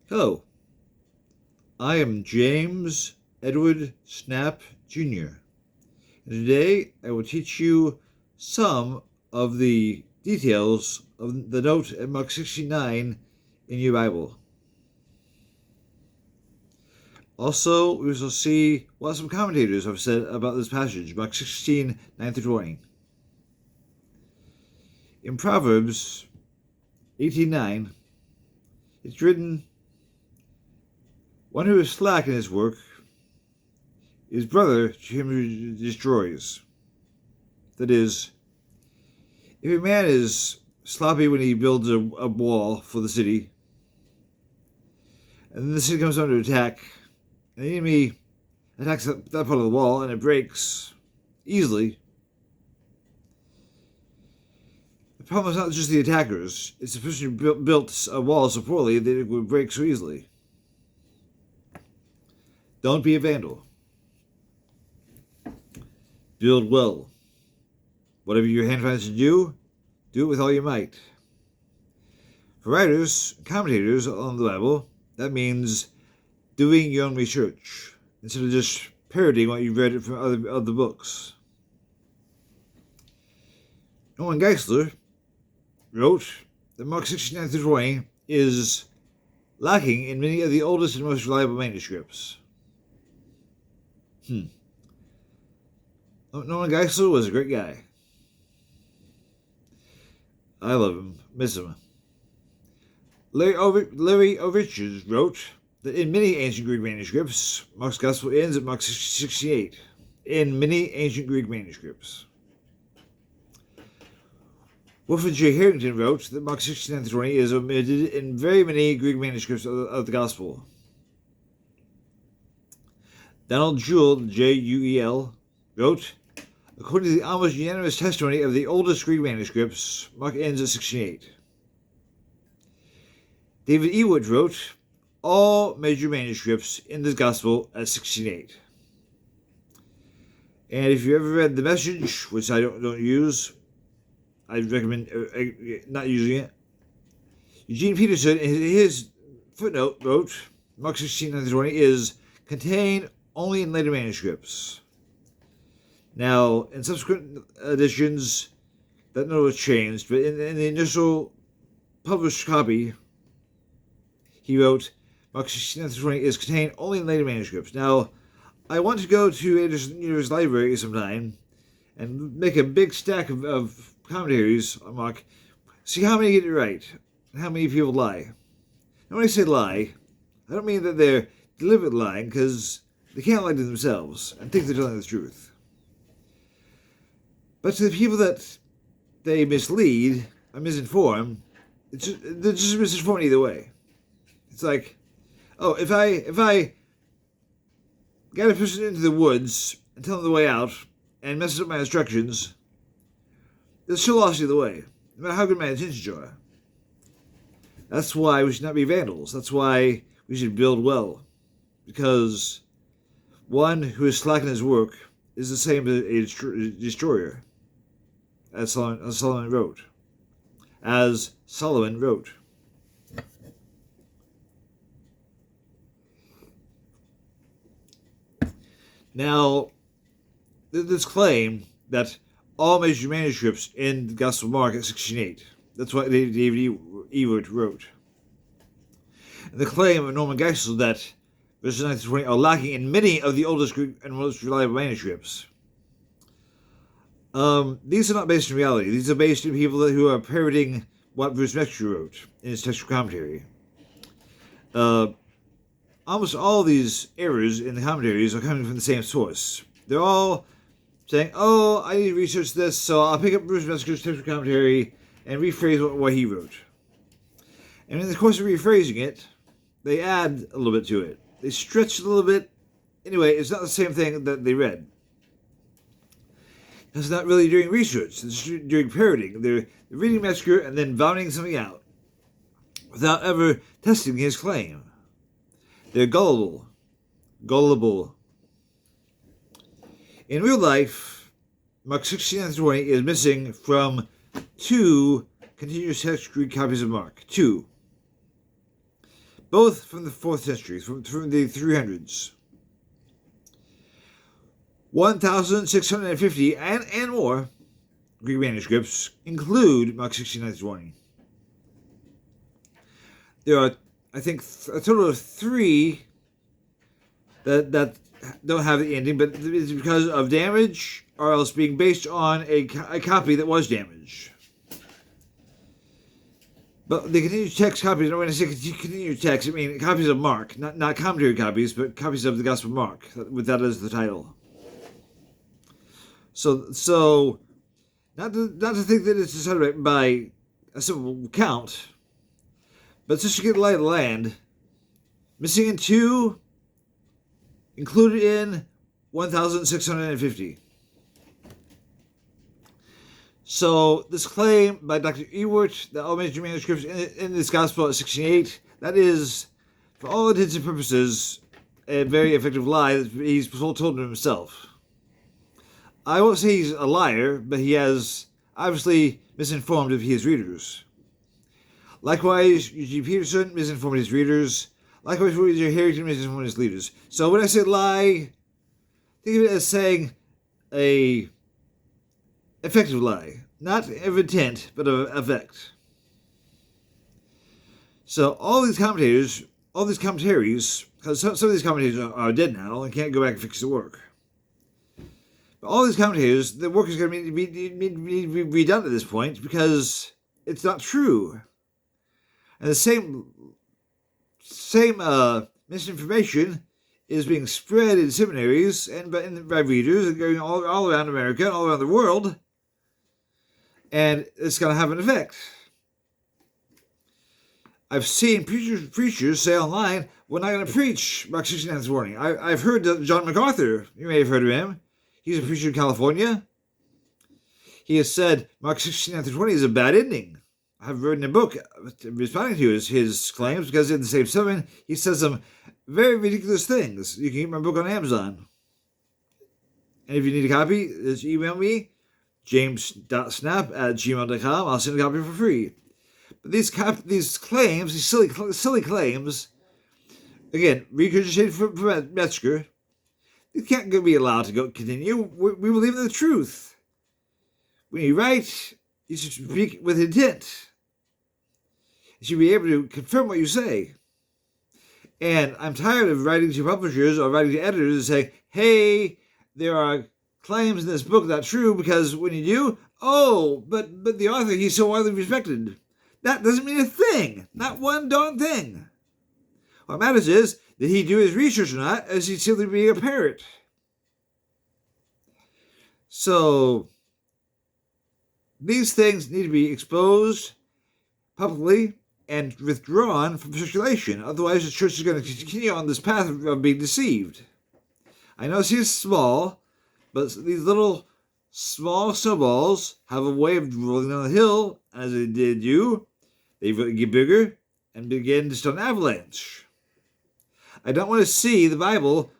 Hello, I am James Edward Snap Jr. And today I will teach you some of the details of the note at Mark 69 in your Bible. Also, we will see what some commentators have said about this passage, Mark 16, 9 through 20. In Proverbs 18:9, it's written, "One who is slack in his work is brother to him who destroys." That is, if a man is sloppy when he builds a wall for the city, and then the city comes under attack, and the enemy attacks that part of the wall and it breaks easily, the problem is not just the attackers, it's the person who built a wall so poorly that it would break so easily. Don't be a vandal. Build well. Whatever your hand finds to do it with all your might. For writers, commentators on the Bible, that means doing your own research instead of just parroting what you've read from other books. Geisler wrote that Mark 69 through 20 is lacking in many of the oldest and most reliable manuscripts. Geisler was a great guy. I love him, miss him. Larry O. Richards wrote that in many ancient Greek manuscripts, Mark's Gospel ends at Mark 68. In many ancient Greek manuscripts. Wilfrid J. Harrington wrote that Mark 69 through 20 is omitted in very many Greek manuscripts of the Gospel. Donald Juel, Juel, wrote, according to the almost unanimous testimony of the oldest Greek manuscripts, Mark ends at 68. David Ewert wrote, all major manuscripts in this Gospel at 68. And if you ever read The Message, which I don't use, I'd recommend not using it. Eugene Peterson, in his footnote, wrote, Mark 16:20 is contained only in later manuscripts. Now, in subsequent editions, that note was changed, but in the initial published copy, he wrote, Mark 16:20 is contained only in later manuscripts. Now, I want to go to Anderson University Library sometime and make a big stack of commentaries on Mark, see how many get it right, and how many people lie. Now, when I say lie, I don't mean that they're deliberately lying, because they can't lie to themselves and think they're telling the truth. But to the people that they mislead or misinform, they're just misinformed either way. It's like, oh, if I get a person into the woods and tell them the way out and messes up my instructions, they're still lost either way, no matter how good my intentions are. That's why we should not be vandals. That's why we should build well. Because one who is slack in his work is the same as a destroyer, as Solomon wrote. Now, this claim that all major manuscripts in the Gospel of Mark at 68, that's what David Ewert wrote. And the claim of Norman Geisler that verses 9 through 20 are lacking in many of the oldest Greek and most reliable manuscripts. These are not based in reality. These are based in people who are parroting what Bruce Metzger wrote in his Textual Commentary. Almost all these errors in the commentaries are coming from the same source. They're all saying, oh, I need to research this, so I'll pick up Bruce Metzger's Textual Commentary and rephrase what he wrote. And in the course of rephrasing it, they add a little bit to it. They stretch it a little bit. Anyway, it's not the same thing that they read. It's not really doing research. It's doing parroting. They're reading Metzger and then vomiting something out without ever testing his claim. They're gullible. In real life, Mark 16:20 is missing from 2 continuous text Greek copies of Mark. 2. both from the 4th century, from the 300s. 1,650 and more Greek manuscripts include Mark 16:20. There are, I think, a total of 3 that don't have the ending, but it's because of damage or else being based on a copy that was damaged. But the continued text copies, when I say continued text, I mean copies of Mark, not commentary copies, but copies of the Gospel of Mark, with that as the title. So not to think that it's decided by a simple count, but just to get the lay of the land, missing in 2, included in 1,650. So this claim by Dr. Ewert that all major manuscripts in this gospel are 16:8, that is, for all intents and purposes, a very effective lie that he's told to himself. I won't say he's a liar, but he has obviously misinformed of his readers. Likewise, Eugene Peterson misinformed his readers. Likewise, Harrington misinformed his leaders. So when I say lie, think of it as saying a effective lie, not of intent, but of effect. So all these commentaries, because some of these commentators are dead now and can't go back and fix the work. But all these commentators, the work is going to be redone at this point because it's not true. And the same misinformation is being spread in seminaries and by readers and going all around America and all around the world. And it's going to have an effect. I've seen preachers say online, we're not going to preach Mark 16:9 warning. I've heard John MacArthur, you may have heard of him. He's a preacher in California. He has said Mark 16:9-20 is a bad ending. I've written a book responding to his claims because in the same sermon, he says some very ridiculous things. You can get my book on Amazon. And if you need a copy, just email me, james.snap@gmail.com. I'll send a copy for free. But these claims, these silly claims, again, regurgitated from Metzger, they can't be allowed to continue. We believe in the truth. When you write, you should speak with intent. You should be able to confirm what you say. And I'm tired of writing to publishers or writing to editors and saying, hey, there are claims in this book not true, because when you do, but the author, he's so widely respected. That doesn't mean a thing. Not one darn thing. What matters is, did he do his research or not, or is he simply being a parrot? So, these things need to be exposed publicly and withdrawn from circulation. Otherwise, the church is going to continue on this path of being deceived. I know it's small, but these little small snowballs have a way of rolling down the hill, and as they do, they get bigger and begin to start an avalanche. I don't want to see the Bible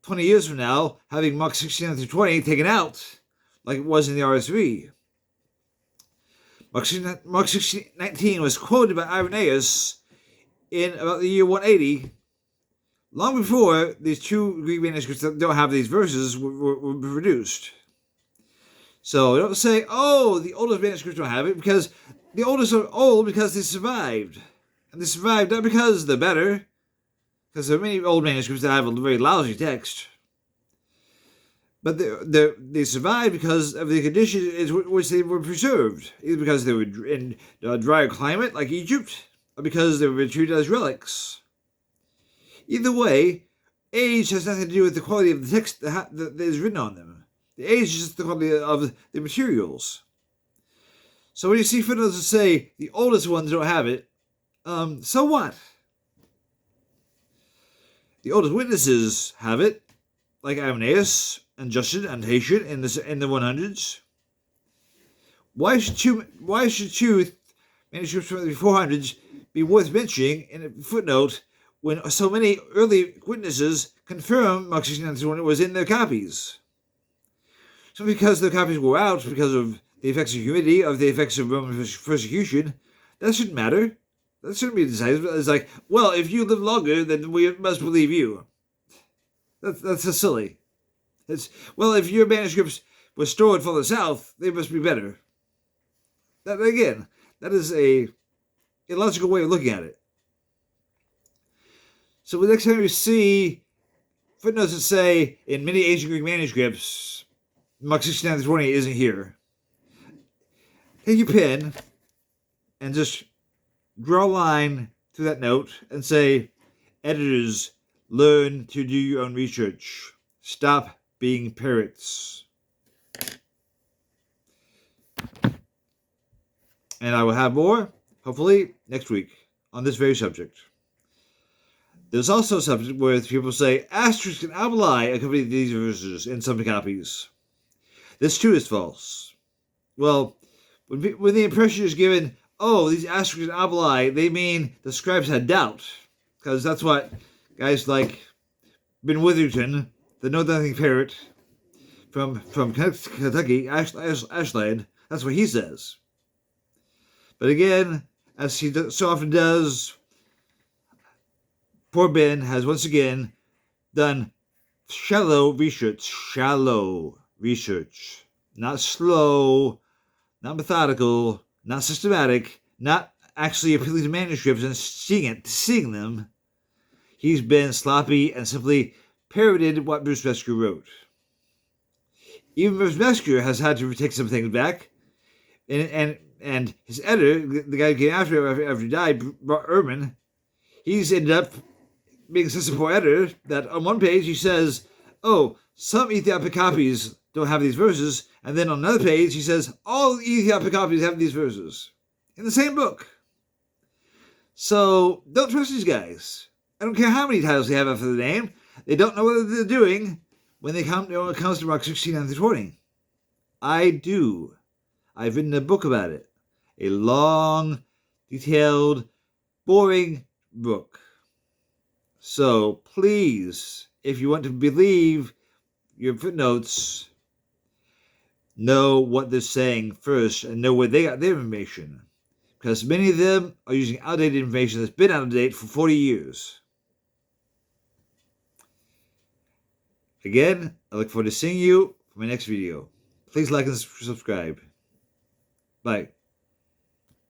20 years from now having Mark 16:20 taken out like it was in the RSV. Mark 16:19 was quoted by Irenaeus in about the year 180, long before these 2 Greek manuscripts that don't have these verses were produced. So don't say, the oldest manuscripts don't have it, because the oldest are old because they survived. And they survived not because they're better, because there are many old manuscripts that have a very lousy text, but they survived because of the conditions in which they were preserved, either because they were in a drier climate like Egypt, or because they were treated as relics. Either way, age has nothing to do with the quality of the text that is written on them. The age is just the quality of the materials. So when you see footnotes that say the oldest ones don't have it, so what? The oldest witnesses have it, like Irenaeus and Justin and Tatian in the 100s. Why should two manuscripts from the 400s be worth mentioning in a footnote when so many early witnesses confirm Mark 16:9 was in their copies? So because their copies were out because of the effects of humidity, of the effects of Roman persecution, that shouldn't matter. That shouldn't be decisive. It's like, well, if you live longer, then we must believe you. That's so silly. It's, well, if your manuscripts were stored further south, they must be better. That, again, that is a illogical way of looking at it. So the next time you see footnotes that say, in many ancient Greek manuscripts, Mark 69-20 isn't here, take your pen and just draw a line through that note and say, editors, learn to do your own research. Stop being parrots. And I will have more, hopefully, next week on this very subject. There's also a subject where people say asterisks and abali accompany these verses in some copies. This too is false. Well, when the impression is given, oh, these asterisks and abali, they mean the scribes had doubt. Because that's what guys like Ben Witherington, the know-nothing parrot from Kentucky, Ashland, that's what he says. But again, as he so often does, poor Ben has once again done shallow research. Not slow, not methodical, not systematic, not actually appealing to manuscripts and seeing them. He's been sloppy and simply parroted what Bruce Metzger wrote. Even Bruce Metzger has had to take some things back, and his editor, the guy who came after he died, Ehrman, he's ended up being such a poor editor that on one page he says, oh, some Ethiopic copies don't have these verses, and then on another page he says, all Ethiopic copies have these verses in the same book. So don't trust these guys. I don't care how many titles they have after the name. They don't know what they're doing when it comes to Mark 16-20. I do. I've written a book about it. A long, detailed, boring book. So please, if you want to believe your footnotes, know what they're saying first and know where they got their information. Because many of them are using outdated information that's been out of date for 40 years. Again, I look forward to seeing you for my next video. Please like and subscribe. Bye.